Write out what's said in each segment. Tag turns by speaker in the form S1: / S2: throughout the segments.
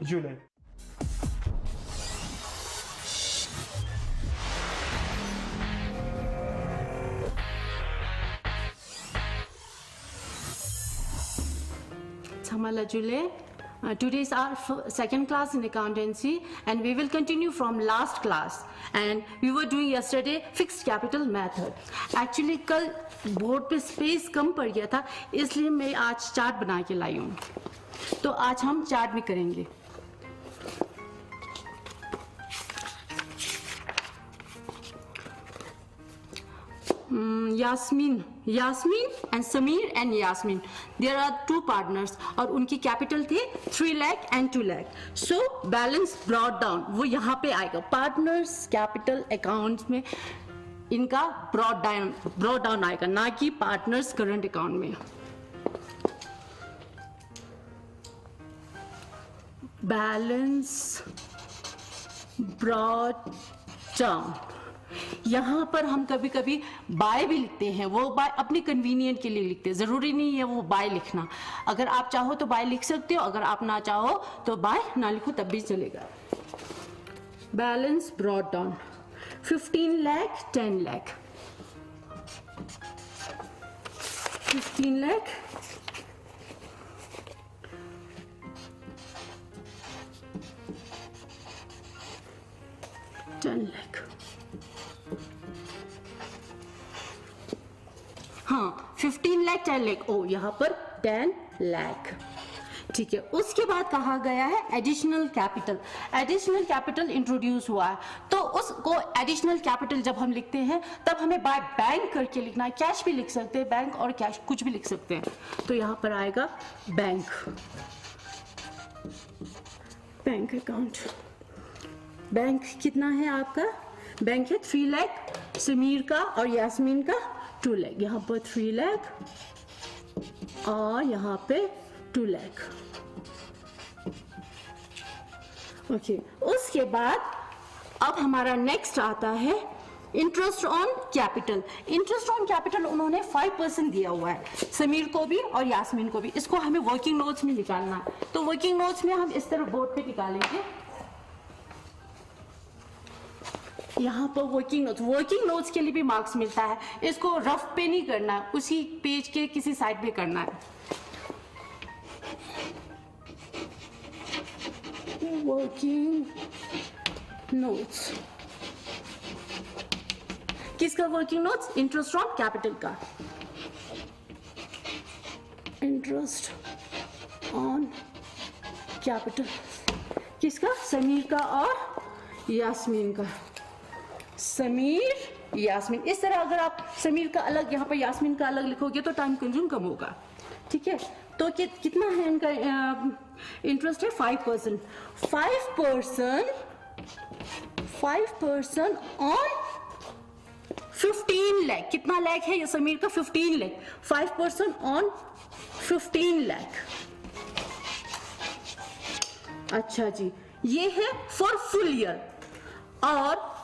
S1: July.
S2: Samala Jule. Today is our second class in accountancy and we will continue from last class, and we were doing yesterday fixed capital method. Actually कल board पे space कम पड़ गया था, इसलिए मैं आज chart बना के लाई हूँ, तो आज हम चार्ट भी करेंगे। Yasmin and Sameer and Yasmin, there are two partners और उनकी कैपिटल थे 3 lakh and 2 lakh. So balance brought down वो यहाँ पे आएगा, पार्टनर्स कैपिटल अकाउंट्स में इनका ब्रॉट डाउन आएगा, ना कि पार्टनर्स करंट अकाउंट में। बैलेंस ब्रॉट डाउन, यहाँ पर हम कभी कभी बाय भी लिखते हैं, वो बाय अपनी कन्वीनियंट के लिए लिखते हैं, जरूरी नहीं है वो बाय लिखना। अगर आप चाहो तो बाय लिख सकते हो, अगर आप ना चाहो तो बाय ना लिखो तब भी चलेगा। Balance brought down 15 lakh 10 lakh, 15 lakh 10 lakh, हाँ 15 लाख 10 लाख, ओ यहाँ पर 10 लाख, ठीक है। उसके बाद कहा गया है additional capital. Additional capital introduce हुआ है, तो उसको एडिशनल कैपिटल जब हम लिखते हैं तब हमें बाय बैंक करके लिखना है, कैश भी लिख सकते हैं, बैंक और कैश कुछ भी लिख सकते हैं। तो यहाँ पर आएगा बैंक, बैंक अकाउंट। बैंक कितना है आपका? बैंक है 3 लाख, समीर का और यास्मीन का 2 लाख, यहाँ पर 3 लाख और यहाँ पे 2 लाख, ओके। उसके बाद अब हमारा नेक्स्ट आता है interest on capital. Interest on capital उन्होंने 5% दिया हुआ है, समीर को भी और यास्मीन को भी। इसको हमें वर्किंग नोट्स में निकालना है, तो वर्किंग नोट्स में हम इस तरह बोर्ड पे निकालेंगे। यहाँ पर वर्किंग नोट्स के लिए भी मार्क्स मिलता है, इसको रफ पे नहीं करना है, उसी पेज के किसी साइड पे करना है। वर्किंग नोट्स किसका? Working notes interest on capital का, इंटरेस्ट ऑन कैपिटल किसका? समीर का और यास्मीन का, समीर यास्मीन। इस तरह अगर आप समीर का अलग यहाँ पर यास्मीन का अलग लिखोगे तो टाइम कंज्यूम कम होगा, ठीक है। तो कितना है इनका इंटरेस्ट है? 5%। 5% ऑन 15 लाख, कितना लाख है ये समीर का? 15 लाख। 5% ऑन 15 लाख, अच्छा जी, ये है फॉर फुल ईयर। और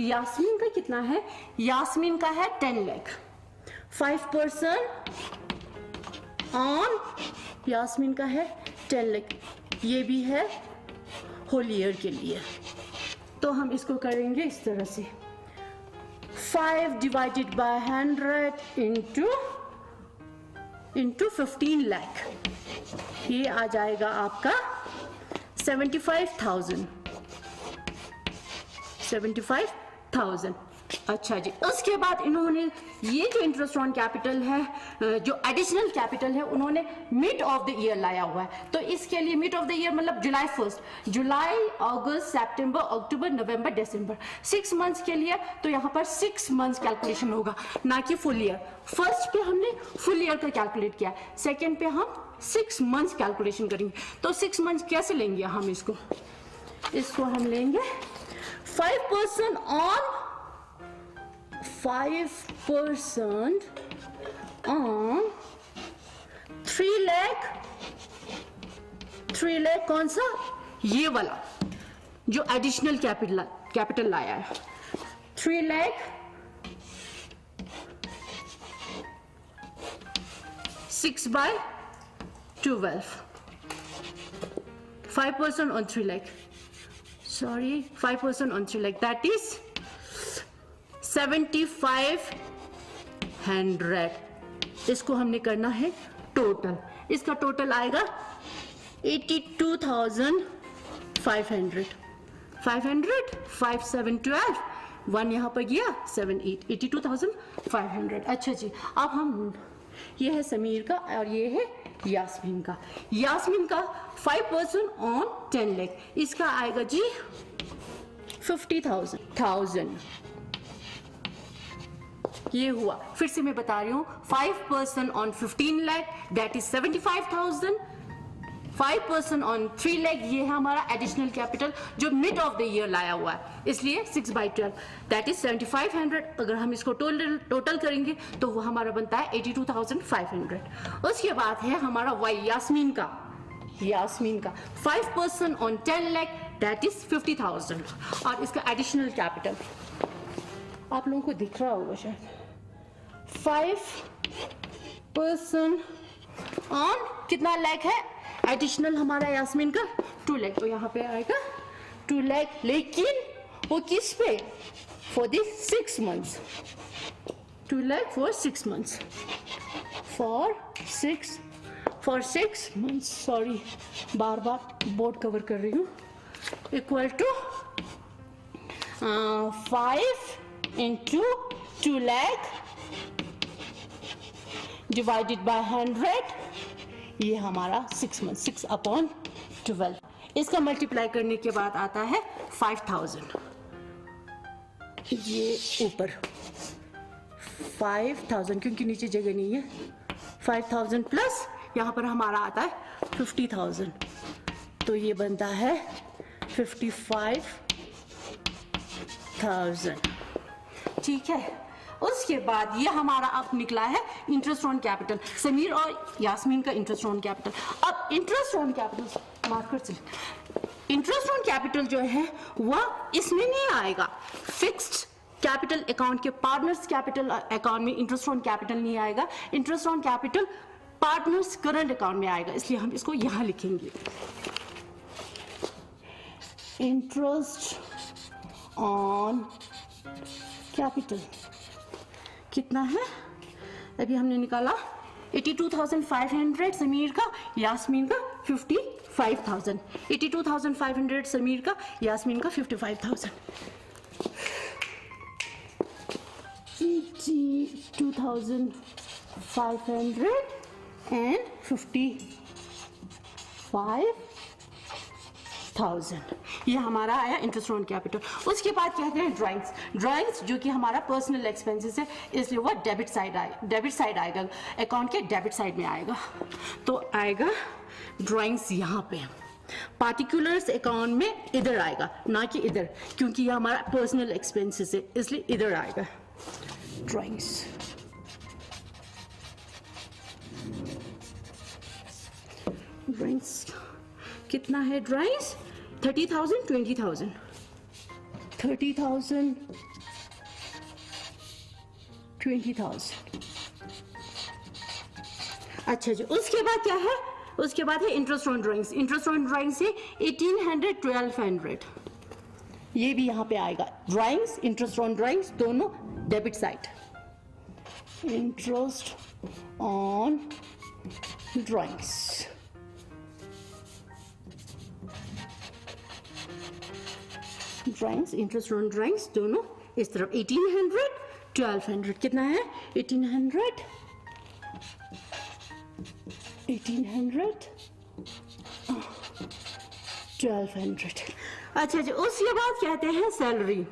S2: यास्मीन का कितना है? यास्मीन का है 10 लाख। 5% ऑन यास्मीन का है 10 लाख, ये भी है होल ईयर के लिए। तो हम इसको करेंगे इस तरह से, 5 डिवाइडेड बाय 100 इंटू 15 लाख, ये आ जाएगा आपका 75,000। अच्छा जी। उसके बाद इन्होंने ये जो इंटरेस्ट ऑन कैपिटल है, जो एडिशनल कैपिटल है, उन्होंने मिड ऑफ द ईयर लाया हुआ है। तो इसके लिए मिड ऑफ द ईयर मतलब जुलाई 1, जुलाई, अगस्त, सितंबर, अक्टूबर, नवंबर, दिसंबर, 6 मंथ्स के लिए। तो यहाँ पर 6 मंथ्स कैलकुलेशन होगा, ना कि फुल ईयर। फर्स्ट पे हमने फुल ईयर का कैलकुलेट किया, सेकेंड पे हम 6 मंथ्स कैलकुलेशन करेंगे। तो 6 मंथ्स कैसे लेंगे हम इसको हम लेंगे 5% ऑन 3 लाख, कौन सा? ये वाला जो एडिशनल कैपिटल लाया है, 3 lakh 6/12, 5% on 3 lakh, sorry 5% on 3 lakh, that is 7500। इसको हमने करना है टोटल, इसका टोटल आएगा 82,500। 500 5 7 12, 1 यहाँ पर गया 7 8, 82,500। अच्छा जी, अब हम, ये है समीर का और ये है यास्मीन का। यास्मीन का 5% ऑन 10 लाख, इसका आएगा जी 50,000। ये हुआ, फिर से मैं बता रही हूँ, 5% on 15 lakh that is 75,000, 5% on 3 lakh ये है हमारा एडिशनल कैपिटल जो मिड ऑफ द ईयर लाया हुआ है, इसलिए 6/12 दैट इज 7500। अगर हम इसको टोटल करेंगे तो वो हमारा बनता है 82,500। उसके बाद है हमारा वाई यास्मीन का। यास्मीन का 5% ऑन 10 लाख दैट इज 50,000 और इसका एडिशनल कैपिटल आप लोगों को दिख रहा होगा शायद, 5% ऑन कितना लाख है एडिशनल हमारा यास्मीन का 2 लाख, तो यहाँ पे आएगा 2 लाख, लेकिन वो किस पे, for this 6 months, 2 lakh for 6 months, for 6 months, sorry bar bar board cover कर रही हूँ, equal to 5 into 2 lakh divided by 100, ये हमारा 6 months, 6/12। इसका मल्टीप्लाई करने के बाद आता है 5,000, ये ऊपर 5,000 क्योंकि नीचे जगह नहीं है, 5,000 प्लस यहाँ पर हमारा आता है 50,000, तो ये बनता है 55,000। ठीक है, उसके बाद ये हमारा अब निकला है इंटरेस्ट ऑन कैपिटल, समीर और यास्मीन का इंटरेस्ट ऑन कैपिटल। अब इंटरेस्ट ऑन कैपिटल मार्कर से, इंटरेस्ट ऑन कैपिटल जो है वह इसमें नहीं आएगा, फिक्स्ड कैपिटल अकाउंट के पार्टनर्स कैपिटल अकाउंट में इंटरेस्ट ऑन कैपिटल नहीं आएगा, interest on capital partners current account में आएगा, इसलिए हम इसको यहां लिखेंगे, इंटरेस्ट ऑन कैपिटल कितना है, अभी हमने निकाला 82,500 समीर का, यास्मीन का 55,000, 82,500 समीर का, यास्मीन का 55,000, 82,500 and 55,000, ये हमारा आया इंटरेस्ट ऑन कैपिटल। उसके बाद कहते हैं ड्राइंग्स, ड्राइंग्स जो कि हमारा पर्सनल एक्सपेंसेस है, इसलिए वो डेबिट साइड आएगा, अकाउंट के डेबिट साइड में आएगा, तो आएगा ड्राइंग्स यहाँ पे, पार्टिकुलर्स अकाउंट में इधर आएगा, ना कि इधर, क्योंकि ये हमारा पर्सनल एक्सपेंसेस है, इसलिए इधर आएगा ड्राइंग्स। ड्राइंग्स कितना है, ड्राइंग्स 30,000 20,000, 30,000 20,000। अच्छा जी, उसके बाद क्या है, उसके बाद है interest on drawings, interest on drawings है 1,800 1,200, ये भी यहाँ पे आएगा, ड्राइंग्स इंटरेस्ट ऑन ड्राइंग्स दोनों debit side, interest on drawings, drawings interest on drawings दोनों इस तरफ 1,800 1,200, कितना है 1,800 1,200। अच्छा जी, उसके बाद कहते हैं सैलरी,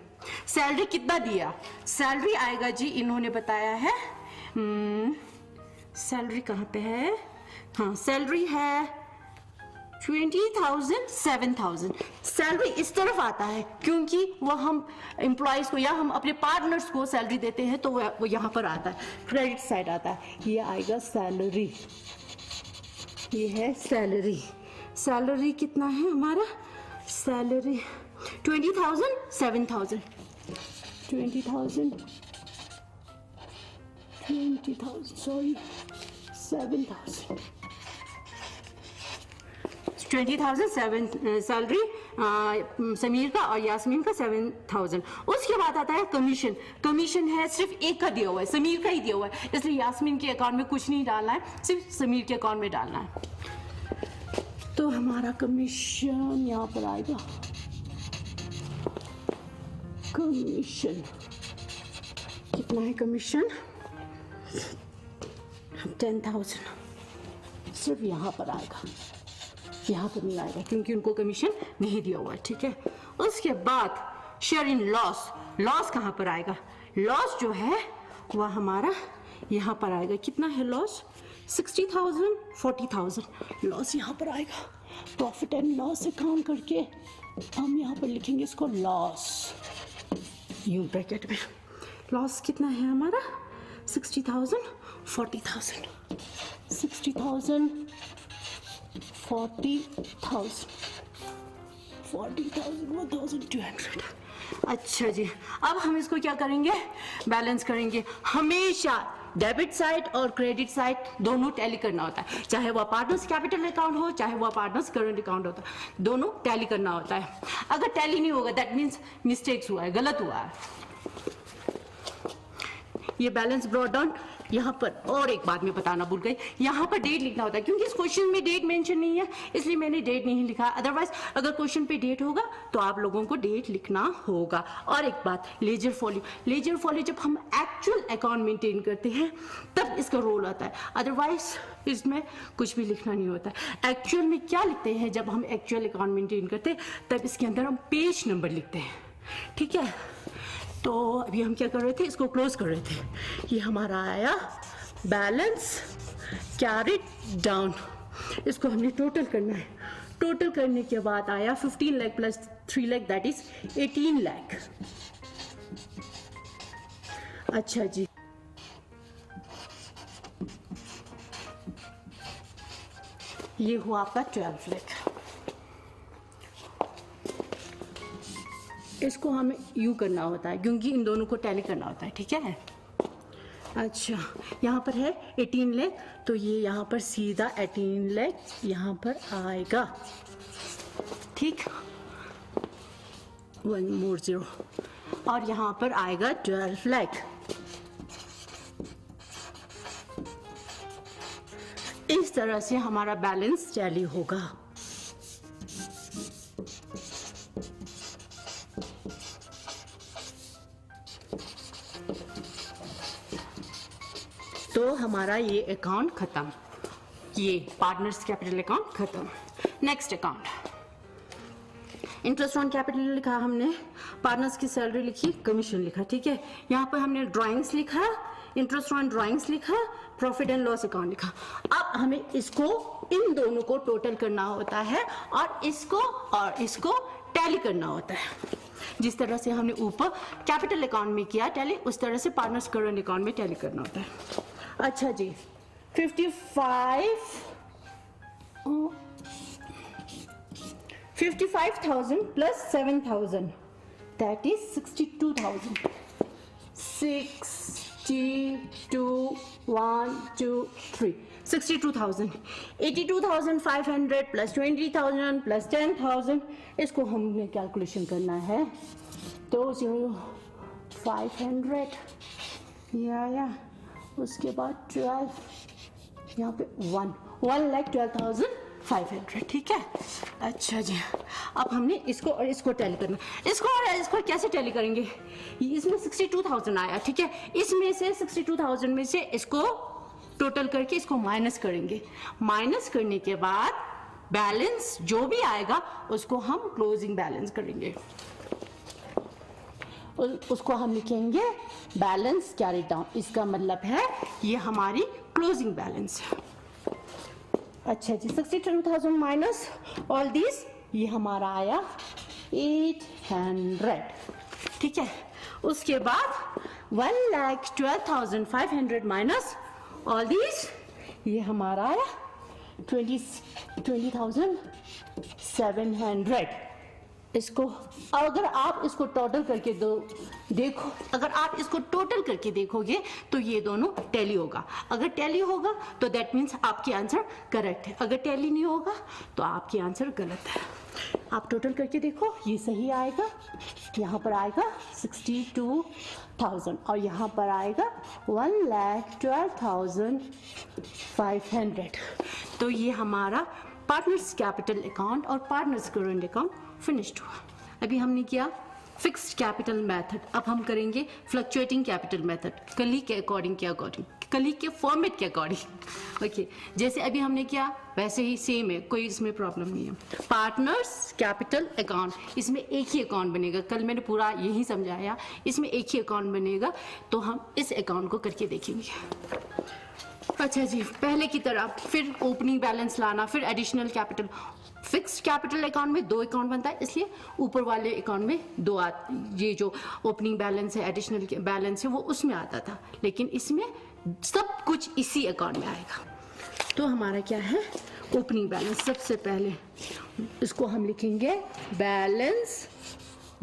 S2: सैलरी कितना दिया, सैलरी आएगा जी, इन्होंने बताया है, सैलरी कहाँ पे है, हाँ सैलरी है 20,000 7,000, सैलरी इस तरफ आता है क्योंकि वो हम एम्प्लॉयज को या हम अपने पार्टनर्स को सैलरी देते हैं, तो वो यहाँ पर आता है, क्रेडिट साइड आता है, ये आएगा सैलरी, ये है सैलरी, सैलरी कितना है हमारा, सैलरी 20,000 7,000, 20,000 सॉरी 7,000, 20,000 सैलरी समीर का और यास्मीन का 7,000। उसके बाद आता है कमीशन। कमीशन है सिर्फ एक का दिया हुआ है, समीर का ही दिया हुआ है, इसलिए यास्मीन के अकाउंट में कुछ नहीं डालना है, सिर्फ समीर के अकाउंट में डालना है। तो हमारा कमीशन यहाँ पर आएगा, कमीशन कितना है कमीशन 10,000 सिर्फ यहाँ पर आएगा, यहाँ पर नहीं आएगा क्योंकि उनको कमीशन नहीं दिया हुआ है, ठीक है। उसके बाद शेयर इन लॉस, लॉस कहाँ पर आएगा, लॉस जो है वह हमारा यहाँ पर आएगा, कितना है लॉस 60,000 40,000 लॉस यहाँ पर आएगा। प्रॉफिट एंड लॉस अकाउंट करके हम यहाँ पर लिखेंगे इसको लॉस, यू ब्रैकेट में लॉस कितना है हमारा 60,000 40,000 60,000 40,000 1,200। अच्छा जी, अब हम इसको क्या करेंगे, बैलेंस करेंगे। हमेशा डेबिट साइड और क्रेडिट साइड दोनों टैली करना होता है, चाहे वह पार्टनर्स कैपिटल अकाउंट हो चाहे वह पार्टनर्स करंट अकाउंट होता है, दोनों टैली करना होता है। अगर टैली नहीं होगा दैट मीन्स मिस्टेक्स हुआ है, गलत हुआ है। ये बैलेंस ब्रॉट डाउन यहाँ पर, और एक बात मैं बताना भूल गई, यहाँ पर डेट लिखना होता है क्योंकि इस क्वेश्चन में डेट मेंशन नहीं है इसलिए मैंने डेट नहीं लिखा, अदरवाइज अगर क्वेश्चन पे डेट होगा तो आप लोगों को डेट लिखना होगा। और एक बात, लेजर फॉलो, लेजर फॉलो जब हम एक्चुअल अकाउंट मेंटेन करते हैं तब इसका रोल आता है, अदरवाइज इसमें कुछ भी लिखना नहीं होता है। एक्चुअल में क्या लिखते हैं, जब हम एक्चुअल अकाउंट मेंटेन करते हैं तब इसके अंदर हम पेज नंबर लिखते हैं, ठीक है। तो अभी हम क्या कर रहे थे, इसको क्लोज कर रहे थे। ये हमारा आया बैलेंस कैरिड डाउन, इसको हमने टोटल करना है। टोटल करने के बाद आया 15 lakh plus 3 lakh that is 18 lakh. अच्छा जी, ये हुआ आपका 12 लाख। इसको हमें यू करना होता है क्योंकि इन दोनों को टैली करना होता है, ठीक है। अच्छा, यहाँ पर है 18 लाख तो ये यहाँ पर सीधा 18 लाख यहाँ पर आएगा, ठीक, 1 more 0 और यहाँ पर आएगा 12 लाख। इस तरह से हमारा बैलेंस टैली होगा। तो हमारा ये अकाउंट खत्म, ये पार्टनर्स कैपिटल अकाउंट खत्म। Next account, interest on capital लिखा हमने, पार्टनर्स की सैलरी लिखी, कमीशन लिखा, ठीक है। यहाँ पर हमने ड्राइंग्स लिखा, इंटरेस्ट ऑन ड्राइंग्स लिखा, प्रॉफिट एंड लॉस अकाउंट लिखा। अब हमें इसको, इन दोनों को टोटल करना होता है और इसको टैली करना होता है। जिस तरह से हमने ऊपर कैपिटल अकाउंट में किया टैली, उस तरह से पार्टनर्स करंट अकाउंट में टैली करना होता है। अच्छा जी, 55,000 plus 7,000 that is 62,000। 62 1 2 3 62,000। 82,500 plus 20,000 plus 10,000, इसको हमने कैलकुलेशन करना है। तो 500 ये आया, उसके बाद 12, यहाँ पे 1,12,500, ठीक है। अच्छा जी, अब हमने इसको और इसको टैली करना, इसको और इसको कैसे टैली करेंगे, इसमें 62,000 आया, ठीक है। इसमें से 62,000 में से इसको टोटल करके इसको माइनस करेंगे। माइनस करने के बाद बैलेंस जो भी आएगा उसको हम क्लोजिंग बैलेंस करेंगे, उसको हम लिखेंगे बैलेंस कैरी डाउन। इसका मतलब है ये हमारी क्लोजिंग बैलेंस है। अच्छा जी, 62,000 माइनस ऑल दिस, ये हमारा आया 800, ठीक है। उसके बाद 1,12,500 माइनस ऑल दिस, ये हमारा आया 20,700। इसको, अगर आप इसको टोटल करके देखो, अगर आप इसको टोटल करके देखोगे तो ये दोनों टैली होगा। अगर टैली होगा तो दैट मीन्स आपकी आंसर करेक्ट है, अगर टैली नहीं होगा तो आपकी आंसर गलत है। आप टोटल करके देखो, ये सही आएगा, यहाँ पर आएगा 62,000 और यहाँ पर आएगा 1,12,500। तो ये हमारा पार्टनर्स कैपिटल अकाउंट और पार्टनर्स करंट अकाउंट फिनिश्ड हुआ। अभी हमने किया फिक्स्ड कैपिटल मेथड, अब हम करेंगे फ्लक्चुएटिंग कैपिटल मेथड, कली के अकॉर्डिंग कली के फॉर्मेट के अकॉर्डिंग। ओके, जैसे अभी हमने किया वैसे ही सेम है, कोई इसमें प्रॉब्लम नहीं है। पार्टनर्स कैपिटल अकाउंट, इसमें एक ही अकाउंट बनेगा, कल मैंने पूरा यही समझाया, इसमें एक ही अकाउंट बनेगा, तो हम इस अकाउंट को करके देखेंगे। अच्छा जी, पहले की तरह फिर ओपनिंग बैलेंस लाना, फिर additional capital. Fixed capital account में 2 अकाउंट बनता है, इसलिए ऊपर वाले अकाउंट में 2 ये जो ओपनिंग बैलेंस है, एडिशनल बैलेंस है, वो उसमें आता था, लेकिन इसमें सब कुछ इसी अकाउंट में आएगा। तो हमारा क्या है, ओपनिंग बैलेंस। सबसे पहले इसको हम लिखेंगे balance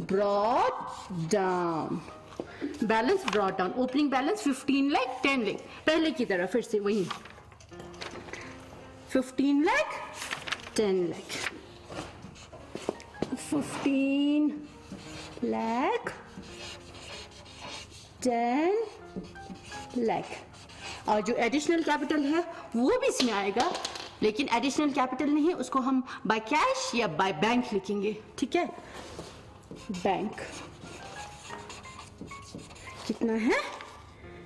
S2: brought down, balance brought down. Opening balance 15 lakh 10 lakh, पहले की तरह फिर से वही 15 लाख 10 लाख, 15 लाख 10 लाख। और जो एडिशनल कैपिटल है वो भी इसमें आएगा, लेकिन एडिशनल कैपिटल नहीं है, उसको हम बाय कैश या बाय बैंक लिखेंगे, ठीक है। बैंक कितना है,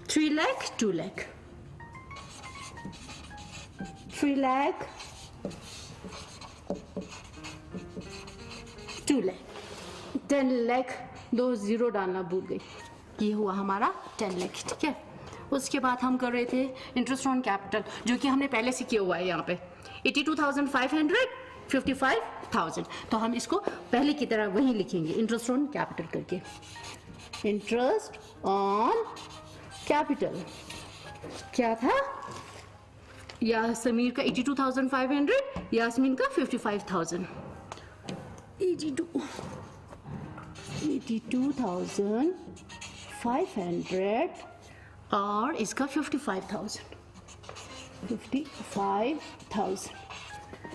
S2: 3 लाख 2 लाख, 3 लाख 2 लाख, 10 लाख, 2 जीरो डालना भूल गई, ये हुआ हमारा 10 लाख, ठीक है। उसके बाद हम कर रहे थे इंटरेस्ट ऑन कैपिटल, जो कि हमने पहले से किया हुआ है यहाँ पे 82,500, 55,000, तो हम इसको पहले की तरह वही लिखेंगे इंटरेस्ट ऑन कैपिटल करके। इंटरेस्ट ऑन कैपिटल क्या था, या समीर का 82,500, यास्मीन का 55,000, 82,500 और इसका 55,000,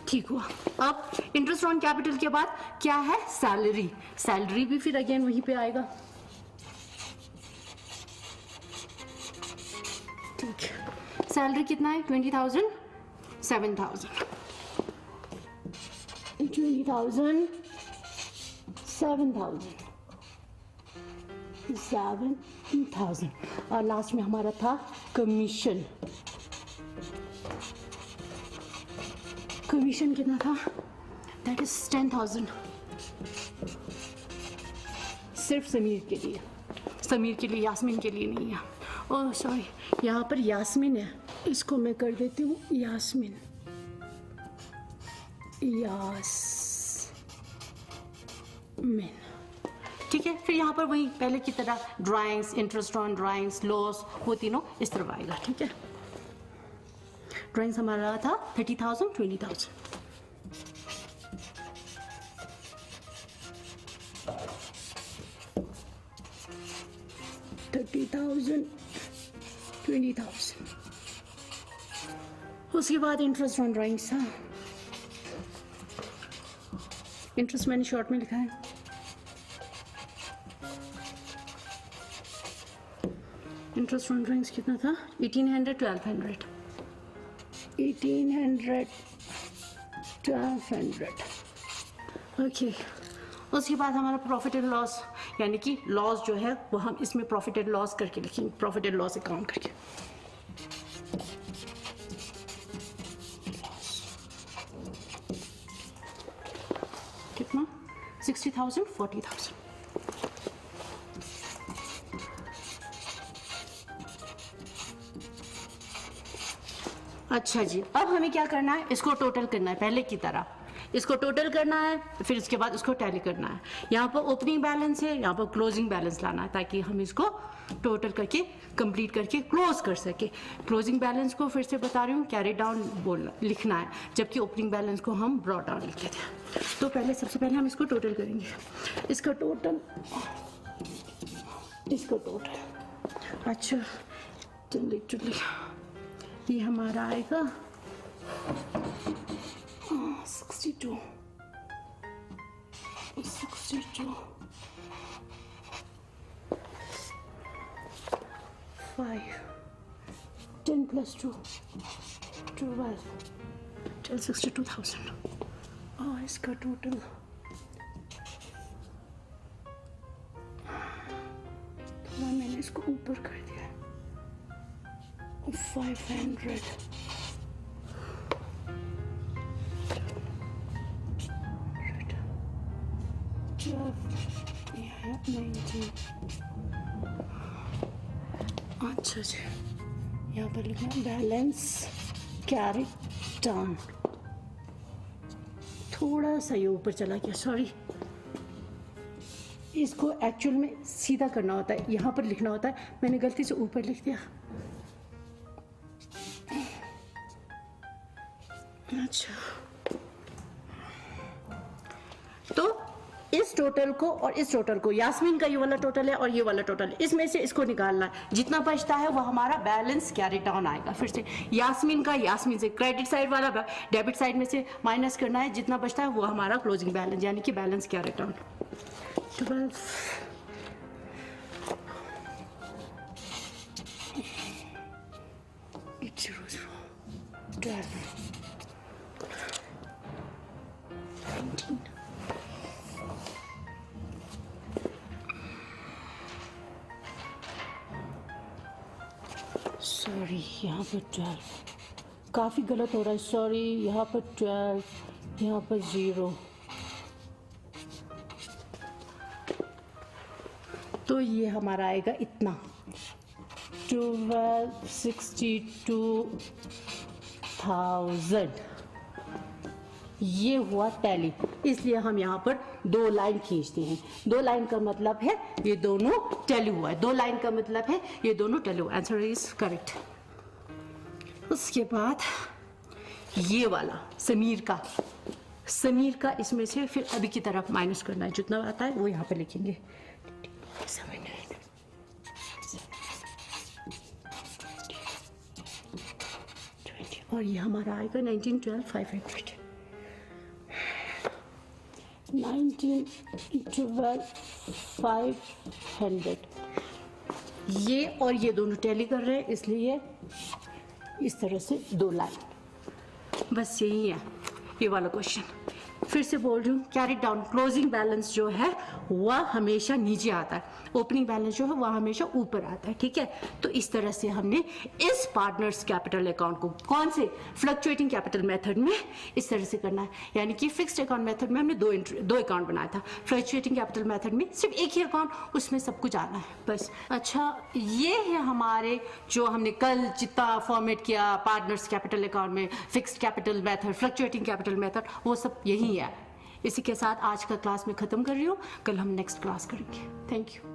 S2: ठीक हुआ। अब इंटरेस्ट ऑन कैपिटल के बाद क्या है, सैलरी। सैलरी भी फिर अगेन वहीं पे आएगा, ठीक है। सैलरी कितना है, 20,000, 7,000, 20,000, 7,000 और लास्ट में हमारा था कमीशन। कमीशन कितना था, दैट इज 10,000, सिर्फ समीर के लिए, यास्मीन के लिए नहीं है। ओह सॉरी, यहाँ पर यास्मीन है, इसको मैं कर देती हूँ यास्मीन, ठीक है। फिर यहाँ पर वही पहले की तरह drawings, interest on drawings, loss, वो तीनों इस तरफ आएगा, ठीक है। ड्राइंग्स हमारा था 30,000, 20,000, उसके बाद इंटरेस्ट ऑन ड्राइंग्स था, इंटरेस्ट मैंने शॉर्ट में लिखा है, इंटरेस्ट ऑन ड्राइंग्स कितना था, 1800, 1200, 1800, 1200, ओके। उसके बाद हमारा प्रॉफिट एंड लॉस, यानी कि लॉस जो है वो हम इसमें प्रॉफिट एंड लॉस करके लिखेंगे, प्रॉफिट एंड लॉस अकाउंट करके। कितना, 60,000, 40,000, अच्छा जी। अब हमें क्या करना है, इसको टोटल करना है पहले की तरह। इसको टोटल करना है, फिर इसके बाद उसको टैली करना है। यहाँ पर ओपनिंग बैलेंस है, यहाँ पर क्लोजिंग बैलेंस लाना है ताकि हम इसको टोटल करके कंप्लीट करके क्लोज कर सके। क्लोजिंग बैलेंस को फिर से बता रही हूँ, कैरी डाउन बोलना लिखना है, जबकि ओपनिंग बैलेंस को हम ब्रॉट डाउन लिखते थे। तो पहले सबसे पहले हम इसको टोटल करेंगे, इसका टोटल, इसका टोटल। अच्छा जल्दी जल्दी, ये हमारा आएगा 62 5 10 plus 2 12 62,000। और इसका टोटल थोड़ा मैंने इसको ऊपर कर दिया, 500 19। अच्छा जी, यहाँ पर लिखना बैलेंस कैरी डाउन, थोड़ा सा ये ऊपर चला गया, सॉरी। इसको एक्चुअल में सीधा करना होता है, यहाँ पर लिखना होता है, मैंने गलती से ऊपर लिख दिया। अच्छा, तो इस टोटल को और इस टोटल को, यास्मीन का ये वाला टोटल है और ये वाला टोटल है, इसमें से इसको निकालना है। जितना बचता है वो हमारा बैलेंस कैरी डाउन आएगा। फिर से यास्मीन का, यास्मीन से क्रेडिट साइड वाला डेबिट साइड में से माइनस करना है, जितना बचता है वो हमारा क्लोजिंग बैलेंस यानी कि बैलेंस कैरी डाउन। 12 19। सॉरी, यहाँ पर 12 काफ़ी गलत हो रहा है, सॉरी। यहाँ पर 12, यहाँ पर 0, तो ये हमारा आएगा इतना 12,62,000। ये हुआ टैली, इसलिए हम यहाँ पर 2 लाइन खींचते हैं। 2 लाइन का मतलब है ये दोनों टैली हुआ है, 2 लाइन का मतलब है ये दोनों टैली हुआ। Answer is correct. उसके बाद ये वाला समीर का इसमें से फिर अभी की तरफ माइनस करना है, जितना आता है वो यहाँ पे लिखेंगे। 20 और ये हमारा आएगा 19 12 500। 19 12 500। ये और ये दोनों टैली कर रहे हैं, इसलिए इस तरह से 2 लाइन, बस यही है ये वाला क्वेश्चन। फिर से बोल रही हूँ, कैरी डाउन क्लोजिंग बैलेंस जो है वह हमेशा नीचे आता है, ओपनिंग बैलेंस जो है वह हमेशा ऊपर आता है, ठीक है। तो इस तरह से हमने इस पार्टनर्स कैपिटल अकाउंट को कौन से फ्लक्चुएटिंग कैपिटल मेथड में इस तरह से करना है, यानी कि फिक्स्ड अकाउंट मेथड में हमने 2 अकाउंट बनाया था, फ्लक्चुएटिंग कैपिटल मेथड में सिर्फ एक ही अकाउंट, उसमें सब कुछ आना है बस। अच्छा, ये है हमारे जो हमने कल जितना फॉर्मेट किया पार्टनर्स कैपिटल अकाउंट में, fixed capital method, fluctuating capital method, वो सब यही है। इसी के साथ आज का क्लास में ख़त्म कर रही हूँ, कल हम नेक्स्ट क्लास करेंगे। Thank you.